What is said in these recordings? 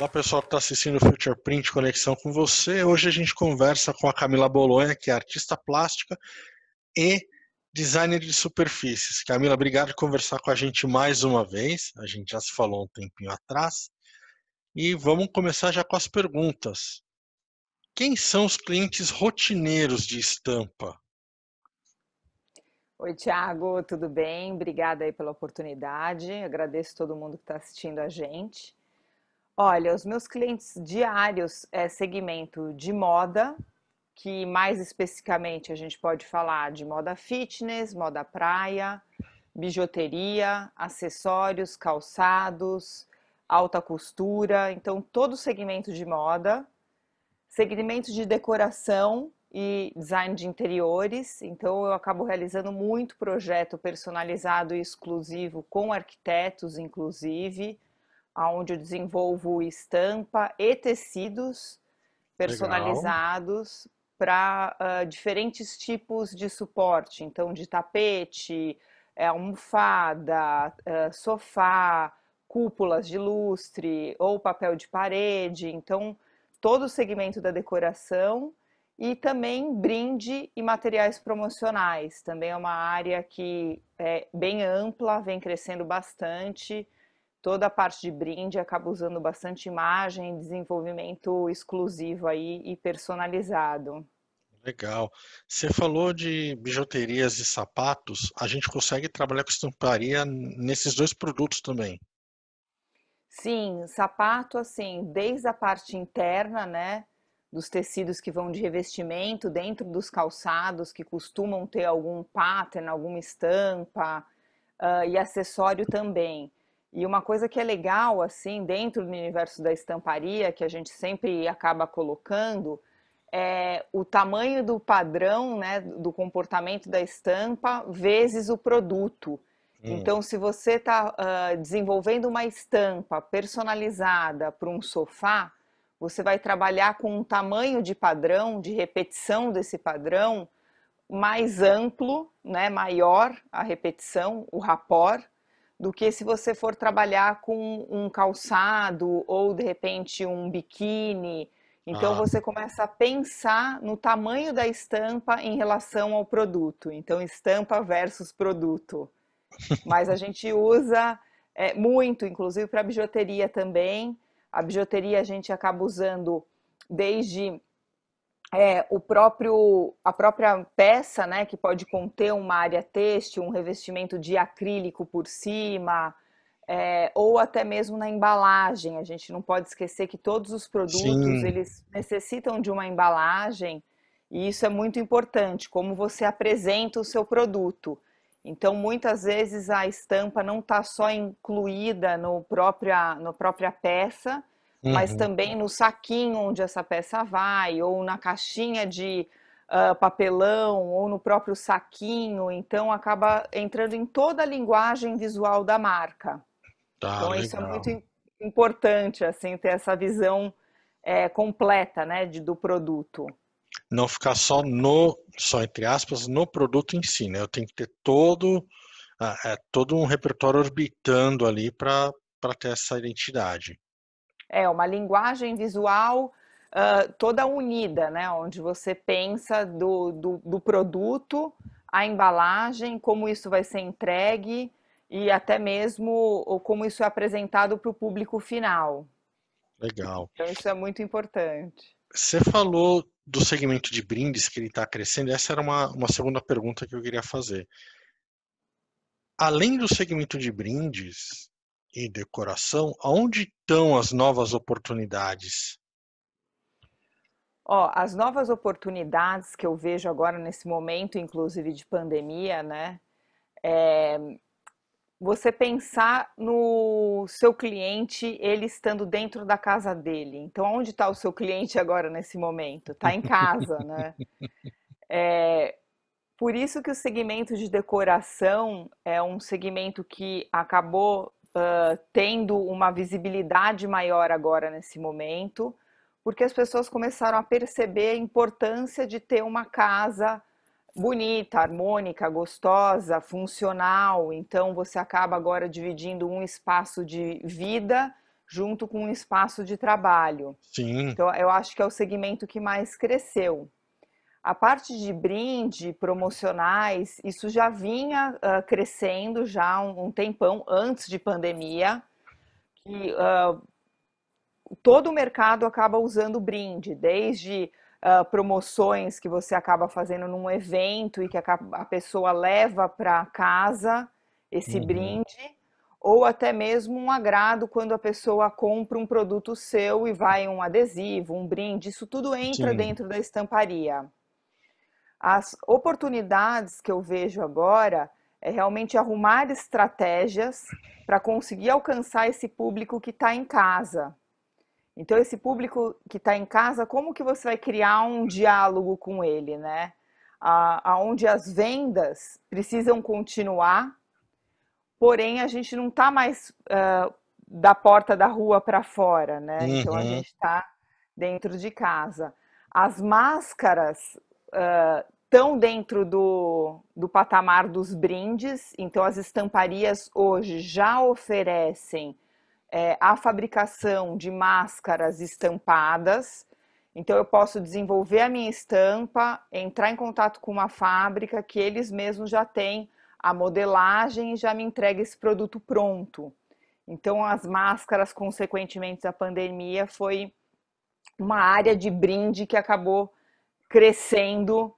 Olá pessoal que está assistindo o Future Print Conexão com você. Hoje a gente conversa com a Camila Bolonha, que é artista plástica e designer de superfícies. Camila, obrigado por conversar com a gente mais uma vez. A gente já se falou um tempinho atrás. E vamos começar já com as perguntas. Quem são os clientes rotineiros de estampa? Oi, Thiago, tudo bem? Obrigada aí pela oportunidade. Agradeço todo mundo que está assistindo a gente. Olha, os meus clientes diários é segmento de moda, que mais especificamente a gente pode falar de moda fitness, moda praia, bijuteria, acessórios, calçados, alta costura, então todo segmento de moda, segmento de decoração e design de interiores, então eu acabo realizando muito projeto personalizado e exclusivo com arquitetos, inclusive, onde eu desenvolvo estampa e tecidos Legal. personalizados para diferentes tipos de suporte, então de tapete, almofada, sofá, cúpulas de lustre ou papel de parede, então todo o segmento da decoração e também brinde e materiais promocionais. Também é uma área que é bem ampla, vem crescendo bastante. Toda a parte de brinde acaba usando bastante imagem, desenvolvimento exclusivo aí e personalizado. Legal. Você falou de bijuterias e sapatos. A gente consegue trabalhar com estamparia nesses dois produtos também. Sim, sapato assim, desde a parte interna, né, dos tecidos que vão de revestimento, dentro dos calçados que costumam ter algum pattern, alguma estampa, e acessório também. E uma coisa que é legal, assim, dentro do universo da estamparia, que a gente sempre acaba colocando, é o tamanho do padrão, né, do comportamento da estampa vezes o produto. Hum, Então, se você está desenvolvendo uma estampa personalizada para um sofá, você vai trabalhar com um tamanho de padrão, de repetição desse padrão, mais amplo, né, maior a repetição, o rapport, do que se você for trabalhar com um calçado ou de repente um biquíni. Então ah, você começa a pensar no tamanho da estampa em relação ao produto. Então estampa versus produto. Mas a gente usa muito, inclusive para bijuteria também. A bijuteria a gente acaba usando desde a própria peça, né, que pode conter uma área têxtil, um revestimento de acrílico por cima, ou até mesmo na embalagem. A gente não pode esquecer que todos os produtos sim. eles necessitam de uma embalagem e isso é muito importante, como você apresenta o seu produto. Então, muitas vezes a estampa não está só incluída no própria peça, mas Uhum. também no saquinho onde essa peça vai, ou na caixinha de papelão, ou no próprio saquinho. Então, acaba entrando em toda a linguagem visual da marca. Tá, Então, isso é muito legal. importante, assim, ter essa visão completa, né, do produto. Não ficar só entre aspas, no produto em si, né? Eu tenho que ter todo um repertório orbitando ali para ter essa identidade. É uma linguagem visual toda unida, né? Onde você pensa do produto, a embalagem, como isso vai ser entregue e até mesmo como isso é apresentado para o público final. Legal. Então, isso é muito importante. Você falou do segmento de brindes que ele está crescendo. Essa era uma segunda pergunta que eu queria fazer. Além do segmento de brindes e decoração, aonde estão as novas oportunidades? Ó, as novas oportunidades que eu vejo agora nesse momento, inclusive de pandemia, né? Você pensar no seu cliente, ele estando dentro da casa dele. Então, onde está o seu cliente agora nesse momento? Está em casa, né? Por isso que o segmento de decoração é um segmento que acabou tendo uma visibilidade maior agora nesse momento, porque as pessoas começaram a perceber a importância de ter uma casa bonita, harmônica, gostosa, funcional. Então você acaba agora dividindo um espaço de vida junto com um espaço de trabalho. Sim. Então, eu acho que é o segmento que mais cresceu. A parte de brinde, promocionais, isso já vinha crescendo já há um tempão antes de pandemia, que todo o mercado acaba usando brinde, desde promoções que você acaba fazendo num evento e que a pessoa leva para casa esse Uhum. brinde, ou até mesmo um agrado quando a pessoa compra um produto seu e vai um adesivo, um brinde, isso tudo entra Sim. dentro da estamparia. As oportunidades que eu vejo agora é realmente arrumar estratégias para conseguir alcançar esse público que está em casa. Então, esse público que está em casa, como que você vai criar um diálogo com ele, né? Aonde as vendas precisam continuar, porém a gente não está mais da porta da rua para fora, né? Então a Uhum. gente está dentro de casa. As máscaras estão dentro do patamar dos brindes, então as estamparias hoje já oferecem a fabricação de máscaras estampadas. Então eu posso desenvolver a minha estampa, entrar em contato com uma fábrica que eles mesmos já têm a modelagem e já me entrega esse produto pronto. Então as máscaras, consequentemente da pandemia, foi uma área de brinde que acabou crescendo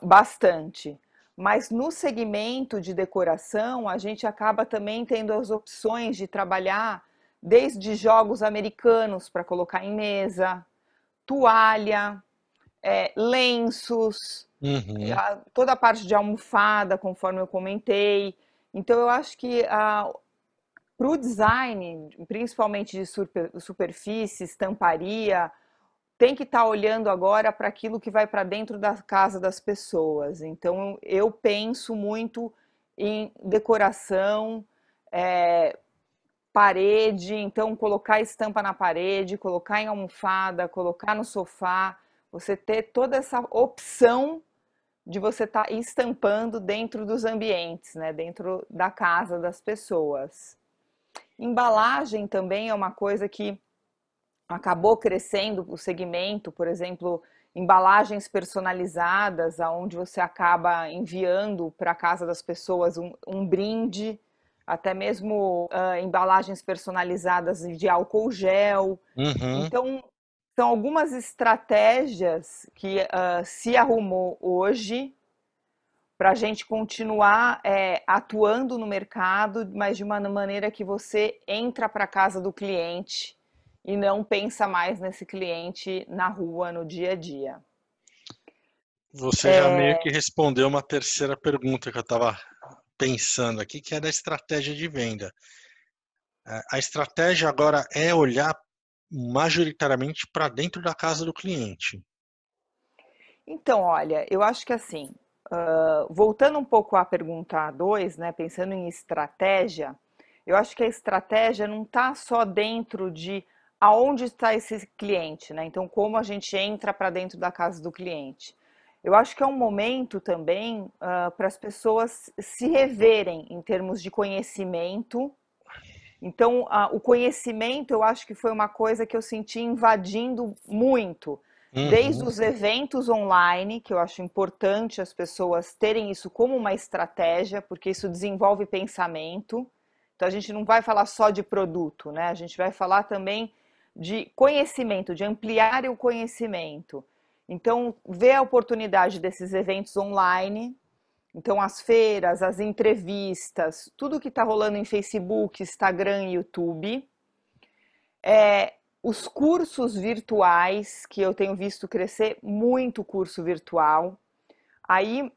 bastante. Mas no segmento de decoração, a gente acaba também tendo as opções de trabalhar desde jogos americanos para colocar em mesa, toalha, lenços, Uhum. toda a parte de almofada, conforme eu comentei. Então, eu acho que para o design, principalmente de superfície, estamparia, tem que estar olhando agora para aquilo que vai para dentro da casa das pessoas. Então, eu penso muito em decoração, é, parede, então colocar estampa na parede, colocar em almofada, colocar no sofá, você ter toda essa opção de você estar estampando dentro dos ambientes, né, dentro da casa das pessoas. Embalagem também é uma coisa que acabou crescendo o segmento, por exemplo, embalagens personalizadas, aonde você acaba enviando para a casa das pessoas um brinde, até mesmo embalagens personalizadas de álcool gel. Uhum. Então, são algumas estratégias que se arrumou hoje para a gente continuar atuando no mercado, mas de uma maneira que você entra para a casa do cliente e não pensa mais nesse cliente na rua, no dia a dia. Você já meio que respondeu uma terceira pergunta que eu estava pensando aqui, que é da estratégia de venda. A estratégia agora é olhar majoritariamente para dentro da casa do cliente. Então, olha, eu acho que assim, voltando um pouco à pergunta 2, né, pensando em estratégia, eu acho que a estratégia não está só dentro de aonde está esse cliente, né? Então, como a gente entra para dentro da casa do cliente. Eu acho que é um momento também para as pessoas se reverem em termos de conhecimento. Então, o conhecimento eu acho que foi uma coisa que eu senti invadindo muito, desde Uhum. os eventos online, que eu acho importante as pessoas terem isso como uma estratégia, porque isso desenvolve pensamento. Então, a gente não vai falar só de produto, né? A gente vai falar também de conhecimento, de ampliar o conhecimento. Então, ver a oportunidade desses eventos online, então, as feiras, as entrevistas, tudo que está rolando em Facebook, Instagram e YouTube. Os cursos virtuais, que eu tenho visto crescer muito curso virtual. Aí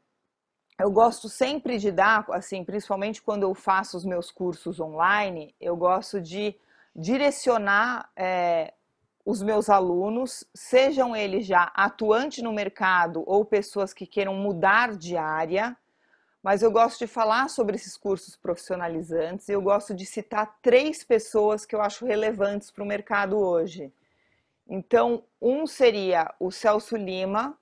eu gosto sempre de dar, assim, principalmente quando eu faço os meus cursos online, eu gosto de direcionar os meus alunos, sejam eles já atuantes no mercado ou pessoas que queiram mudar de área, mas eu gosto de falar sobre esses cursos profissionalizantes e eu gosto de citar três pessoas que eu acho relevantes para o mercado hoje. Então, um seria o Celso Lima,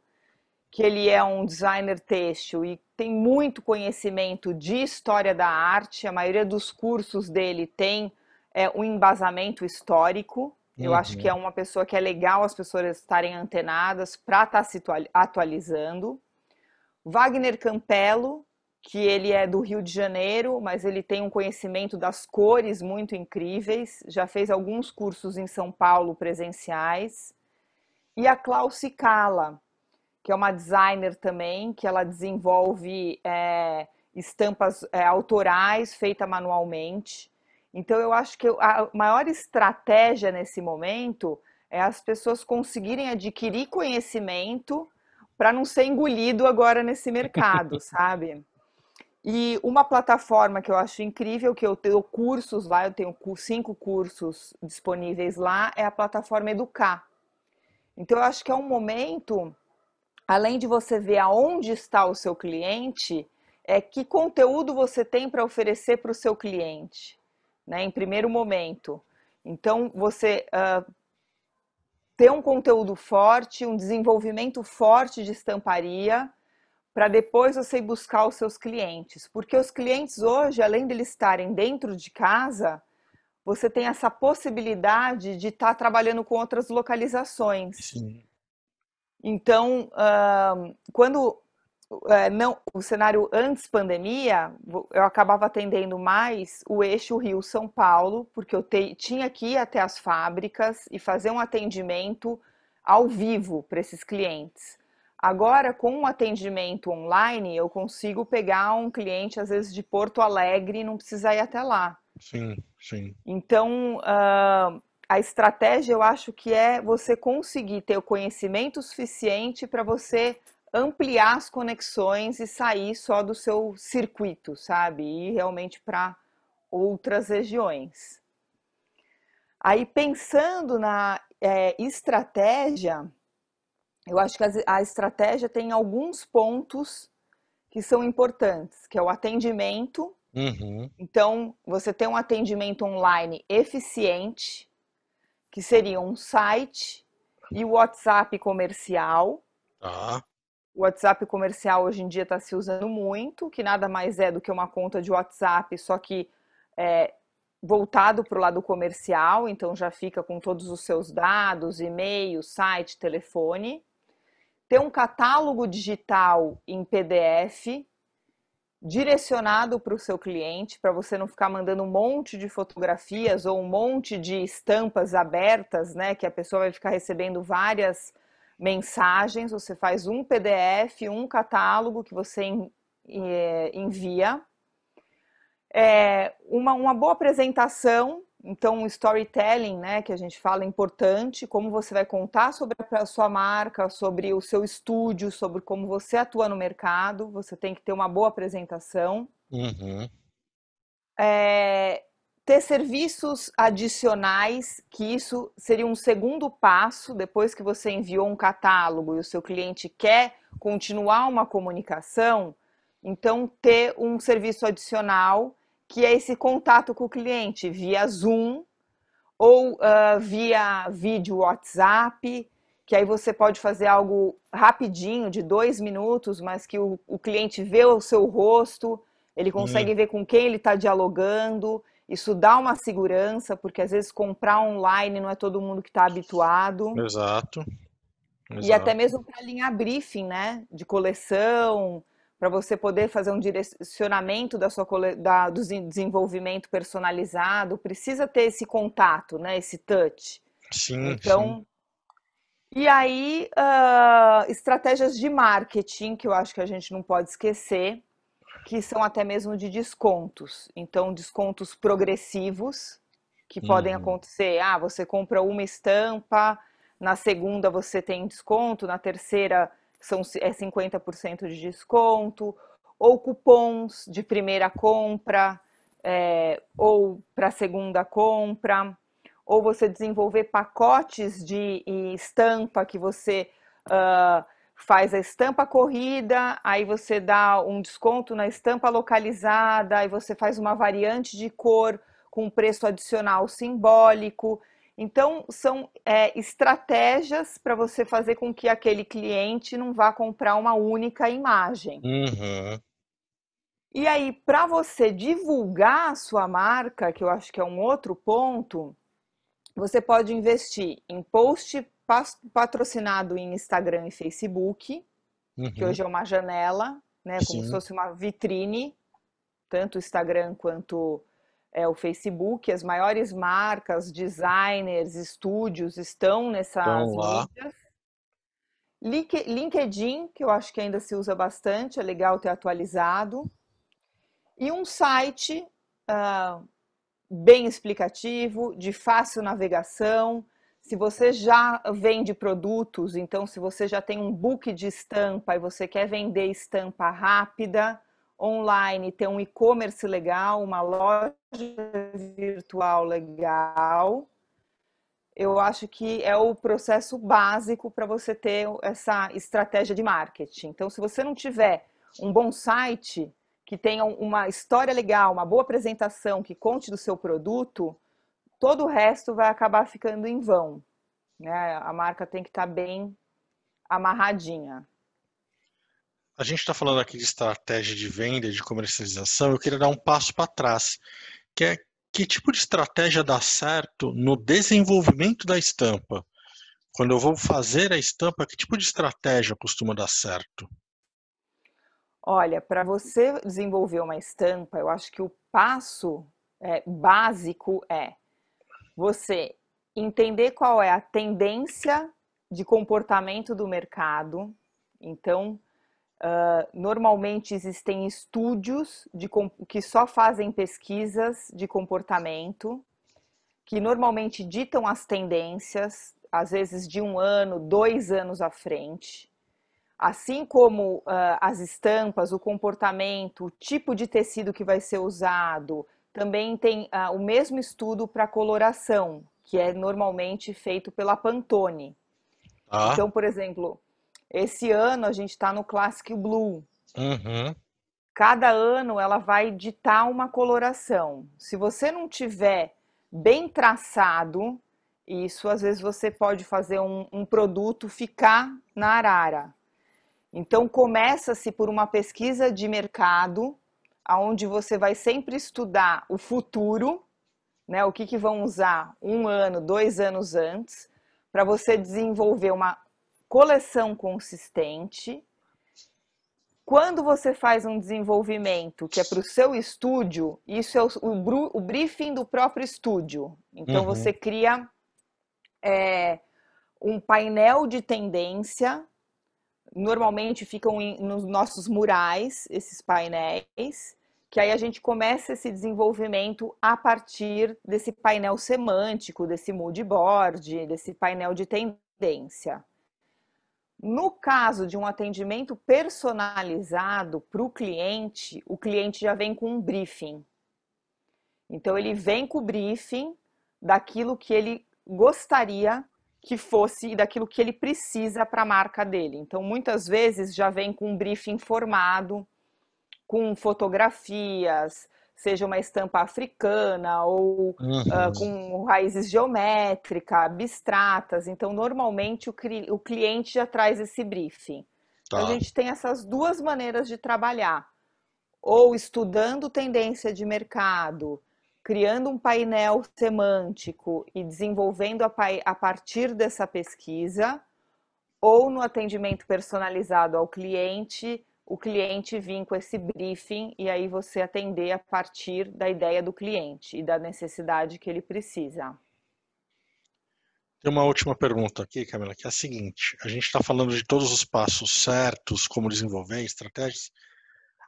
que ele é um designer têxtil e tem muito conhecimento de história da arte. A maioria dos cursos dele tem um embasamento histórico. Eu acho que é Uhum. uma pessoa que é legal as pessoas estarem antenadas para estar se atualizando. Wagner Campello, que ele é do Rio de Janeiro, mas ele tem um conhecimento das cores muito incríveis, já fez alguns cursos em São Paulo presenciais. E a Cláudia Cala, que é uma designer também, que ela desenvolve estampas autorais feitas manualmente. Então, eu acho que a maior estratégia nesse momento é as pessoas conseguirem adquirir conhecimento para não ser engolido agora nesse mercado, sabe? E uma plataforma que eu acho incrível, que eu tenho cursos lá, eu tenho 5 cursos disponíveis lá, é a plataforma Educar. Então, eu acho que é um momento, além de você ver aonde está o seu cliente, que conteúdo você tem para oferecer para o seu cliente, né, em primeiro momento. Então, você ter um conteúdo forte, um desenvolvimento forte de estamparia, para depois você ir buscar os seus clientes. Porque os clientes hoje, além de eles estarem dentro de casa, você tem essa possibilidade de estar trabalhando com outras localizações. Sim. Então, quando não, o cenário antes pandemia, eu acabava atendendo mais o eixo Rio-São Paulo, porque eu tinha que ir até as fábricas e fazer um atendimento ao vivo para esses clientes. Agora, com um atendimento online, eu consigo pegar um cliente, às vezes, de Porto Alegre e não precisar ir até lá. Sim, sim. Então, a estratégia eu acho que é você conseguir ter o conhecimento suficiente para você ampliar as conexões e sair só do seu circuito, sabe? E ir realmente para outras regiões. Aí, pensando na estratégia, eu acho que a estratégia tem alguns pontos que são importantes, que é o atendimento. Uhum. Então, você tem um atendimento online eficiente, que seria um site e o WhatsApp comercial. Tá. O WhatsApp comercial hoje em dia está se usando muito, que nada mais é do que uma conta de WhatsApp, só que é, voltado para o lado comercial, então já fica com todos os seus dados, e-mail, site, telefone. Ter um catálogo digital em PDF, direcionado para o seu cliente, para você não ficar mandando um monte de fotografias ou um monte de estampas abertas, né? Que a pessoa vai ficar recebendo várias mensagens. Você faz um PDF, um catálogo que você envia. Uma boa apresentação, então um storytelling, né, que a gente fala é importante, como você vai contar sobre a sua marca, sobre o seu estúdio, sobre como você atua no mercado, você tem que ter uma boa apresentação. Uhum. Ter serviços adicionais, que isso seria um segundo passo, depois que você enviou um catálogo e o seu cliente quer continuar uma comunicação, então ter um serviço adicional, que é esse contato com o cliente via Zoom ou via vídeo WhatsApp, que aí você pode fazer algo rapidinho, de 2 minutos, mas que o cliente vê o seu rosto, ele consegue ver com quem ele está dialogando. Isso dá uma segurança, porque às vezes comprar online não é todo mundo que está habituado. Exato, E até exato. mesmo para alinhar briefing, né? De coleção, para você poder fazer um direcionamento do desenvolvimento personalizado, precisa ter esse contato, né? Esse touch. Sim, sim. Então, e aí, estratégias de marketing, que eu acho que a gente não pode esquecer, que são até mesmo de descontos. Então, descontos progressivos, que podem Uhum. acontecer. Ah, você compra uma estampa, na segunda você tem desconto, na terceira é 50% de desconto, ou cupons de primeira compra, ou para segunda compra, ou você desenvolver pacotes de estampa que você faz a estampa corrida, aí você dá um desconto na estampa localizada, aí você faz uma variante de cor com preço adicional simbólico. Então, são estratégias para você fazer com que aquele cliente não vá comprar uma única imagem. Uhum. E aí, para você divulgar a sua marca, que eu acho que é um outro ponto, você pode investir em post patrocinado em Instagram e Facebook, que Uhum, hoje é uma janela, né, como se sim. fosse uma vitrine, tanto o Instagram quanto o Facebook. As maiores marcas, designers, estúdios estão Então nessas lá. mídias. LinkedIn, que eu acho que ainda se usa bastante, é legal ter atualizado. E um site ah, bem explicativo, de fácil navegação. Se você já vende produtos, então se você já tem um book de estampa e você quer vender estampa rápida, online, ter um e-commerce legal, uma loja virtual legal, eu acho que é o processo básico para você ter essa estratégia de marketing. Então, se você não tiver um bom site, que tenha uma história legal, uma boa apresentação, que conte do seu produto, todo o resto vai acabar ficando em vão, né? A marca tem que estar bem amarradinha. A gente está falando aqui de estratégia de venda, e de comercialização. Eu queria dar um passo para trás, que é que tipo de estratégia dá certo no desenvolvimento da estampa? Quando eu vou fazer a estampa, que tipo de estratégia costuma dar certo? Olha, para você desenvolver uma estampa, eu acho que o passo básico é você entender qual é a tendência de comportamento do mercado. Então, normalmente existem estúdios que só fazem pesquisas de comportamento, que normalmente ditam as tendências, às vezes de 1 ano, 2 anos à frente. Assim como as estampas, o comportamento, o tipo de tecido que vai ser usado, também tem o mesmo estudo para coloração, que é normalmente feito pela Pantone. Tá? Então, por exemplo, esse ano a gente está no Classic Blue. Uhum. Cada ano ela vai ditar uma coloração. Se você não tiver bem traçado, isso às vezes você pode fazer um produto ficar na arara. Então começa-se por uma pesquisa de mercado, aonde você vai sempre estudar o futuro, né? O que vão usar 1 ano, 2 anos antes, para você desenvolver uma coleção consistente. Quando você faz um desenvolvimento que é para o seu estúdio, isso é o briefing do próprio estúdio. Então Uhum. você cria um painel de tendência. Normalmente ficam nos nossos murais, esses painéis, que aí a gente começa esse desenvolvimento a partir desse painel semântico, desse mood board, desse painel de tendência. No caso de um atendimento personalizado para o cliente já vem com um briefing. Então, ele vem com o briefing daquilo que ele gostaria que fosse e daquilo que ele precisa para a marca dele. Então, muitas vezes já vem com um briefing formado, com fotografias, seja uma estampa africana ou Uhum. com raízes geométricas, abstratas. Então, normalmente o cliente já traz esse briefing. Então, a Tá. gente tem essas duas maneiras de trabalhar ou estudando tendência de mercado, criando um painel semântico e desenvolvendo a partir dessa pesquisa, ou no atendimento personalizado ao cliente, o cliente vir com esse briefing e aí você atender a partir da ideia do cliente e da necessidade que ele precisa. Tem uma última pergunta aqui, Camila, que é a seguinte: a gente está falando de todos os passos certos, como desenvolver estratégias.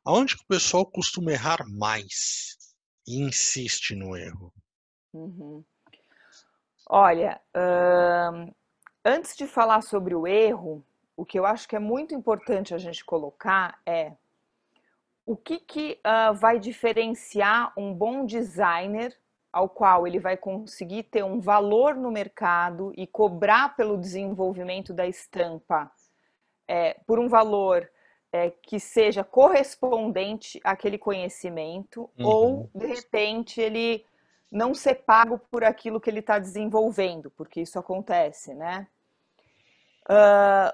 Aonde que o pessoal costuma errar mais e insiste no erro? Uhum. Olha, antes de falar sobre o erro, o que eu acho que é muito importante a gente colocar é o que vai diferenciar um bom designer ao qual ele vai conseguir ter um valor no mercado e cobrar pelo desenvolvimento da estampa por um valor que seja correspondente àquele conhecimento, ou Uhum. de repente ele não ser pago por aquilo que ele está desenvolvendo, porque isso acontece, né?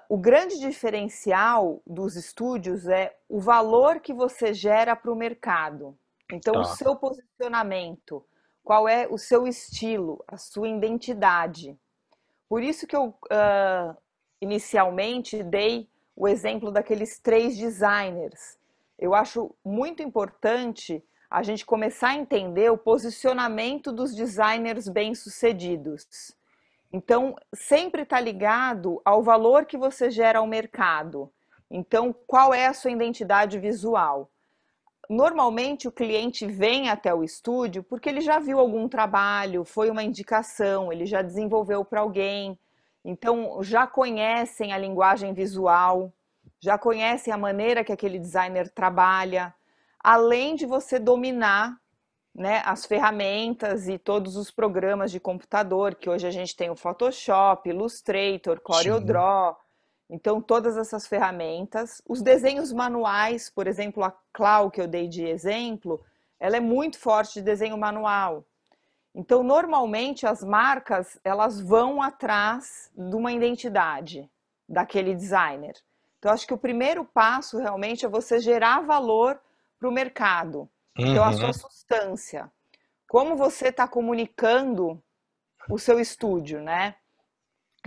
O grande diferencial dos estúdios é o valor que você gera para o mercado. Então, o Tá. seu posicionamento, qual é o seu estilo, a sua identidade. Por isso que eu inicialmente dei o exemplo daqueles 3 designers. Eu acho muito importante a gente começar a entender o posicionamento dos designers bem-sucedidos. Então, sempre está ligado ao valor que você gera ao mercado. Então, qual é a sua identidade visual? Normalmente, o cliente vem até o estúdio porque ele já viu algum trabalho, foi uma indicação, ele já desenvolveu para alguém. Então, já conhecem a linguagem visual, já conhecem a maneira que aquele designer trabalha, além de você dominar, né, as ferramentas e todos os programas de computador, que hoje a gente tem o Photoshop, Illustrator, Sim. CorelDRAW, então todas essas ferramentas. Os desenhos manuais, por exemplo, a Clau que eu dei de exemplo, ela é muito forte de desenho manual. Então, normalmente as marcas, elas vão atrás de uma identidade daquele designer. Então, acho que o primeiro passo realmente é você gerar valor para o mercado. Então, a sua Uhum. substância. Como você está comunicando o seu estúdio, né?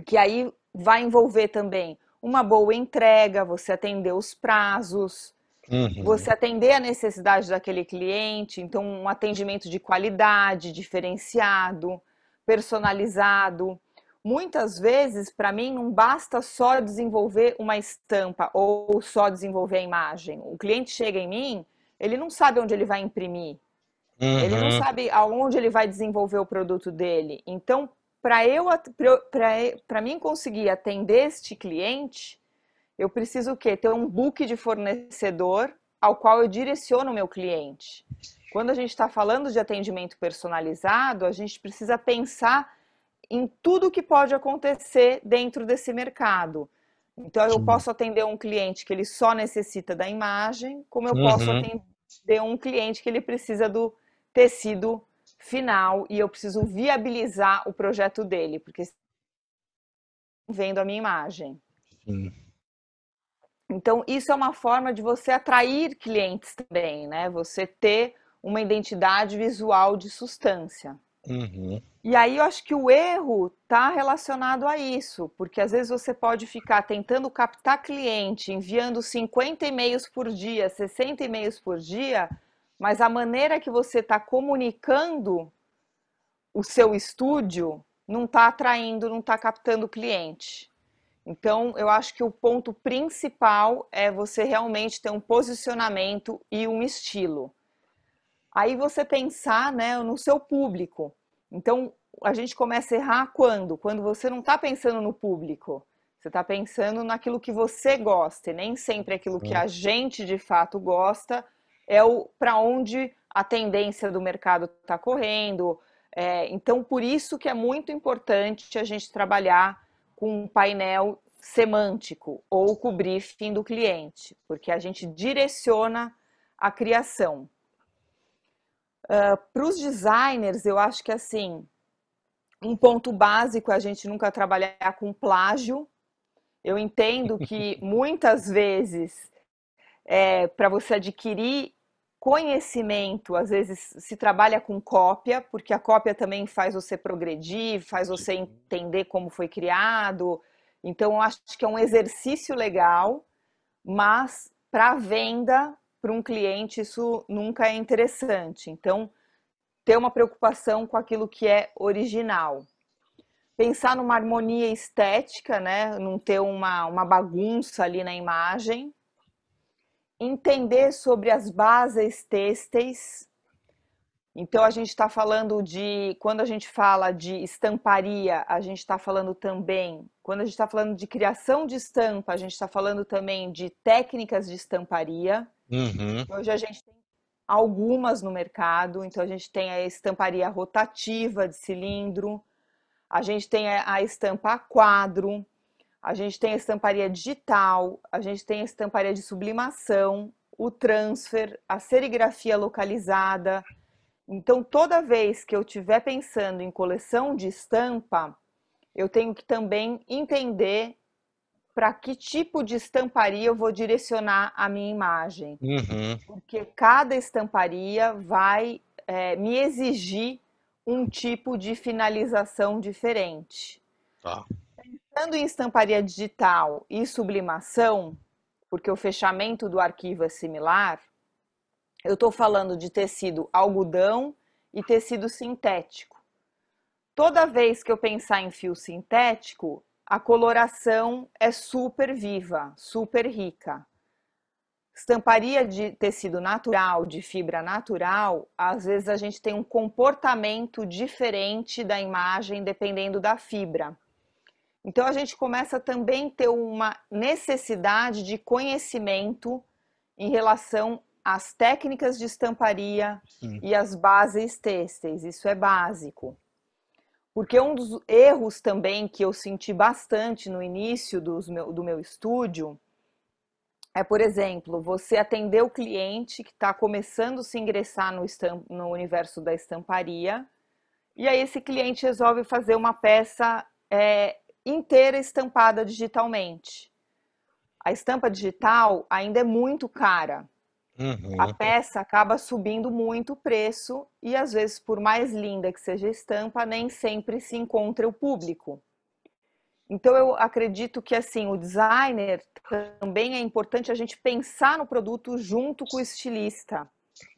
Que aí vai envolver também uma boa entrega, você atender os prazos, Uhum. você atender a necessidade daquele cliente, então um atendimento de qualidade, diferenciado, personalizado. Muitas vezes, para mim, não basta só desenvolver uma estampa ou só desenvolver a imagem. O cliente chega em mim, ele não sabe onde ele vai imprimir, ele não Uhum. sabe aonde ele vai desenvolver o produto dele. Então, para mim conseguir atender este cliente, eu preciso o quê? Ter um book de fornecedor ao qual eu direciono o meu cliente. Quando a gente está falando de atendimento personalizado, a gente precisa pensar em tudo que pode acontecer dentro desse mercado. Então, eu Sim. posso atender um cliente que ele só necessita da imagem, como eu posso Uhum. atender um cliente que ele precisa do tecido final e eu preciso viabilizar o projeto dele, porque vendo a minha imagem. Sim. Então, isso é uma forma de você atrair clientes também, né? Você ter uma identidade visual de substância. Uhum. E aí eu acho que o erro está relacionado a isso, porque às vezes você pode ficar tentando captar cliente, enviando 50 e-mails por dia, 60 e-mails por dia, mas a maneira que você está comunicando o seu estúdio não está atraindo, não está captando cliente. Então, eu acho que o ponto principal é você realmente ter um posicionamento e um estilo. Aí você pensar, né, no seu público. Então, a gente começa a errar quando? Quando você não está pensando no público. Você está pensando naquilo que você gosta, e nem sempre aquilo que Uhum. a gente de fato gosta é o para onde a tendência do mercado está correndo. Então, por isso que é muito importante a gente trabalhar com um painel semântico ou com o briefing do cliente, porque a gente direciona a criação. Para os designers, eu acho que assim, um ponto básico é a gente nunca trabalhar com plágio. Eu entendo que muitas vezes, para você adquirir conhecimento, às vezes se trabalha com cópia, porque a cópia também faz você progredir, faz você entender como foi criado. Então, eu acho que é um exercício legal, mas para venda, para um cliente, isso nunca é interessante. Então, ter uma preocupação com aquilo que é original. Pensar numa harmonia estética, né? Não ter uma bagunça ali na imagem. Entender sobre as bases têxteis. Então, a gente está falando de. Quando a gente fala de estamparia, a gente está falando também. Quando a gente está falando de criação de estampa, a gente está falando também de técnicas de estamparia. Uhum. Hoje a gente tem algumas no mercado, então a gente tem a estamparia rotativa de cilindro, a gente tem a estampa a quadro, a gente tem a estamparia digital, a gente tem a estamparia de sublimação, o transfer, a serigrafia localizada. Então, toda vez que eu estiver pensando em coleção de estampa, eu tenho que também entender para que tipo de estamparia eu vou direcionar a minha imagem. Uhum. Porque cada estamparia vai me exigir um tipo de finalização diferente. Tá. Pensando em estamparia digital e sublimação, porque o fechamento do arquivo é similar, eu estou falando de tecido algodão e tecido sintético. Toda vez que eu pensar em fio sintético, a coloração é super viva, super rica. Estamparia de tecido natural, de fibra natural, às vezes a gente tem um comportamento diferente da imagem dependendo da fibra. Então a gente começa também a ter uma necessidade de conhecimento em relação às técnicas de estamparia Sim. e às bases têxteis. Isso é básico. Porque um dos erros também que eu senti bastante no início do meu estúdio é, por exemplo, você atender o cliente que está começando a se ingressar no universo da estamparia, e aí esse cliente resolve fazer uma peça inteira estampada digitalmente. A estampa digital ainda é muito cara. A Uhum. peça acaba subindo muito o preço e, às vezes, por mais linda que seja a estampa, nem sempre se encontra o público. Então, eu acredito que assim, o designer também é importante a gente pensar no produto junto com o estilista,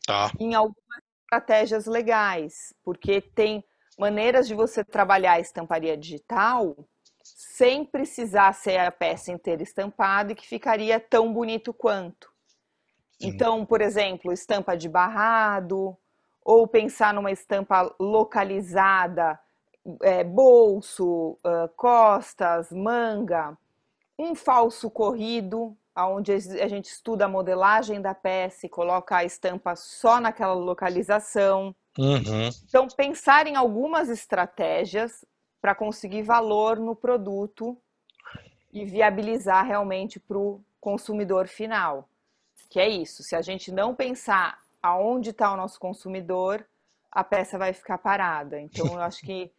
Tá. em algumas estratégias legais, porque tem maneiras de você trabalhar a estamparia digital sem precisar ser a peça inteira estampada e que ficaria tão bonito quanto. Sim. Então, por exemplo, estampa de barrado, ou pensar numa estampa localizada, bolso, costas, manga, um falso corrido, onde a gente estuda a modelagem da peça e coloca a estampa só naquela localização. Uhum. Então, pensar em algumas estratégias para conseguir valor no produto e viabilizar realmente para o consumidor final. Que é isso, se a gente não pensar aonde está o nosso consumidor, a peça vai ficar parada. Então, eu acho que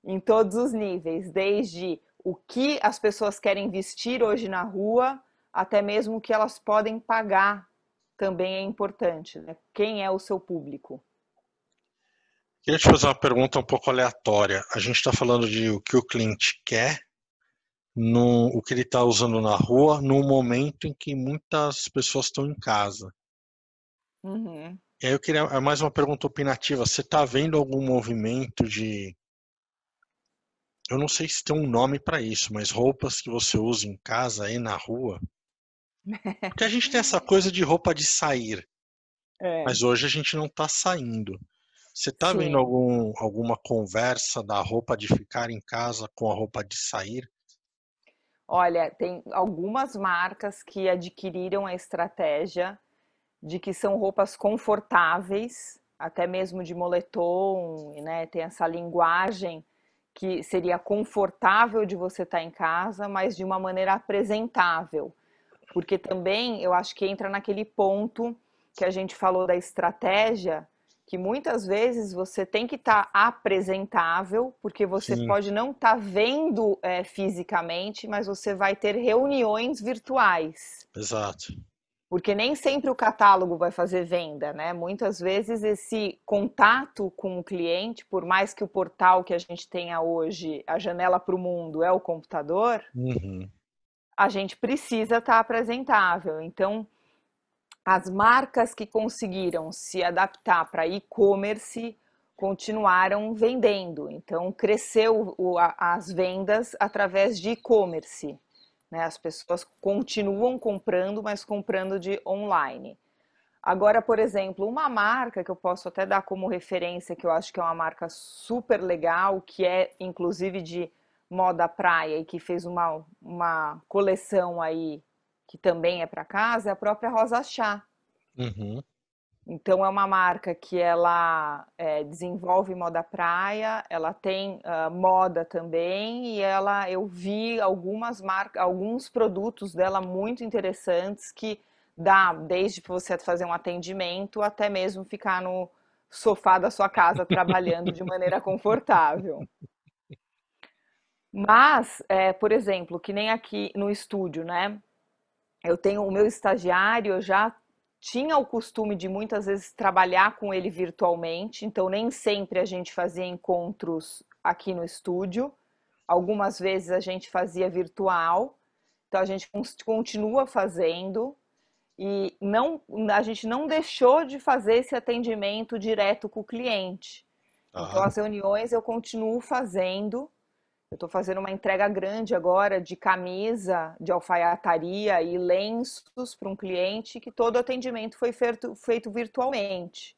em todos os níveis, desde o que as pessoas querem vestir hoje na rua, até mesmo o que elas podem pagar, também é importante, né? Quem é o seu público? Queria te fazer uma pergunta um pouco aleatória. A gente está falando de o que o cliente quer, o que ele está usando na rua, num momento em que muitas pessoas estão em casa. Uhum. E aí eu queria mais uma pergunta opinativa. Você está vendo algum movimento de, eu não sei se tem um nome para isso, mas roupas que você usa em casa e na rua? Porque a gente tem essa coisa de roupa de sair, É, mas hoje a gente não está saindo. Você está vendo sim. alguma conversa da roupa de ficar em casa com a roupa de sair? Olha, tem algumas marcas que adquiriram a estratégia de que são roupas confortáveis, até mesmo de moletom, né? Tem essa linguagem que seria confortável de você estar em casa, mas de uma maneira apresentável. Porque também eu acho que entra naquele ponto que a gente falou da estratégia, que muitas vezes você tem que estar apresentável, porque você Sim, pode não estar vendo fisicamente, mas você vai ter reuniões virtuais. exato. Porque nem sempre o catálogo vai fazer venda, né? Muitas vezes esse contato com o cliente, por mais que o portal que a gente tenha hoje, a janela para o mundo, é o computador, Uhum. a gente precisa estar apresentável. Então, as marcas que conseguiram se adaptar para e-commerce continuaram vendendo. Então, cresceu as vendas através de e-commerce. Né? As pessoas continuam comprando, mas comprando de online. Agora, por exemplo, uma marca que eu posso até dar como referência, que eu acho que é uma marca super legal, que é inclusive de moda praia e que fez uma coleção aí que também é para casa, é a própria Rosa Chá. Uhum. Então é uma marca que ela desenvolve moda praia, ela tem moda também e eu vi algumas marcas, alguns produtos dela muito interessantes que dá desde você fazer um atendimento até mesmo ficar no sofá da sua casa trabalhando de maneira confortável. Mas, por exemplo, que nem aqui no estúdio, né? Eu tenho o meu estagiário, eu já tinha o costume de muitas vezes trabalhar com ele virtualmente, então nem sempre a gente fazia encontros aqui no estúdio. Algumas vezes a gente fazia virtual, então a gente continua fazendo e não, a gente não deixou de fazer esse atendimento direto com o cliente. Então Claro. as reuniões eu continuo fazendo. Eu estou fazendo uma entrega grande agora de camisa, de alfaiataria e lenços para um cliente que todo o atendimento foi feito virtualmente.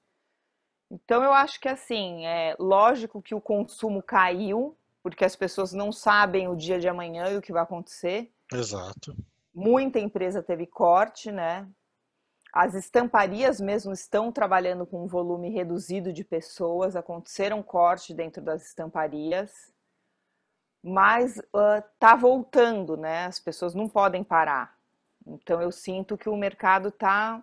Então eu acho que assim, é lógico que o consumo caiu, porque as pessoas não sabem o dia de amanhã e o que vai acontecer. Exato. Muita empresa teve corte, né? As estamparias mesmo estão trabalhando com um volume reduzido de pessoas, aconteceram corte dentro das estamparias, mas tá voltando, né? As pessoas não podem parar. Então eu sinto que o mercado está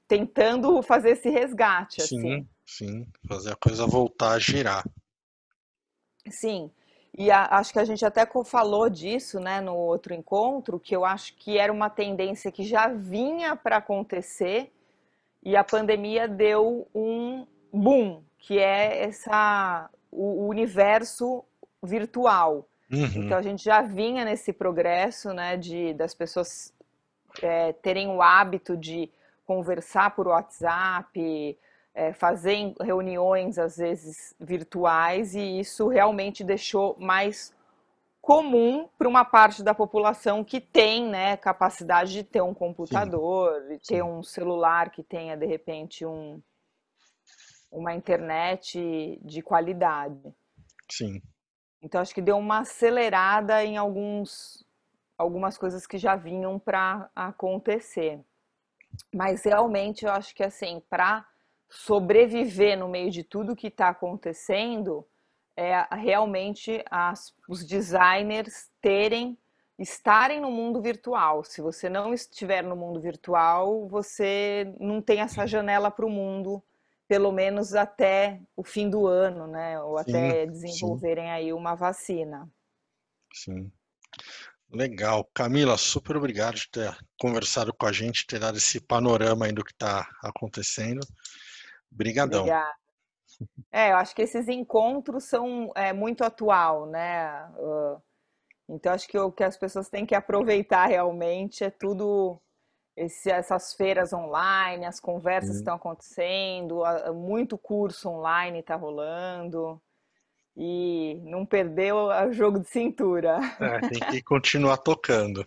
tentando fazer esse resgate, assim. Sim, sim. Fazer a coisa voltar a girar. Sim, e acho que a gente até falou disso, né, no outro encontro, que eu acho que era uma tendência que já vinha para acontecer e a pandemia deu um boom, que é o universo virtual. Uhum. Então a gente já vinha nesse progresso, né, das pessoas terem o hábito de conversar por WhatsApp, fazer reuniões às vezes virtuais, e isso realmente deixou mais comum para uma parte da população que tem, né, capacidade de ter um Sim, computador, de ter sim, um celular que tenha de repente uma internet de qualidade. sim. Então acho que deu uma acelerada em algumas coisas que já vinham para acontecer. Mas realmente eu acho que assim, para sobreviver no meio de tudo que está acontecendo, é realmente os designers estarem no mundo virtual. Se você não estiver no mundo virtual, você não tem essa janela para o mundo, pelo menos até o fim do ano, né? Ou Sim, até sim, desenvolverem aí uma vacina. sim. Legal. Camila, super obrigado de ter conversado com a gente, ter dado esse panorama aí do que está acontecendo. Brigadão. Obrigada. Eu acho que esses encontros são muito atual, né? Então, acho que o que as pessoas têm que aproveitar realmente é tudo, essas feiras online, as conversas Sim. estão acontecendo, muito curso online está rolando, e não perder o jogo de cintura. É, tem que continuar tocando.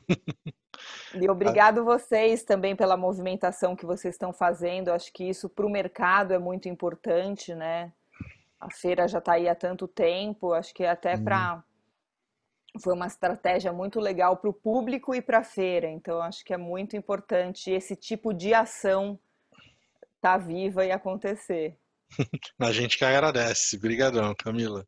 E obrigado vocês também pela movimentação que vocês estão fazendo. Acho que isso para o mercado é muito importante, né? A feira já está aí há tanto tempo, acho que até Sim. para foi uma estratégia muito legal para o público e para a feira. Então, acho que é muito importante esse tipo de ação estar viva e acontecer. A gente que agradece. Brigadão, Camila.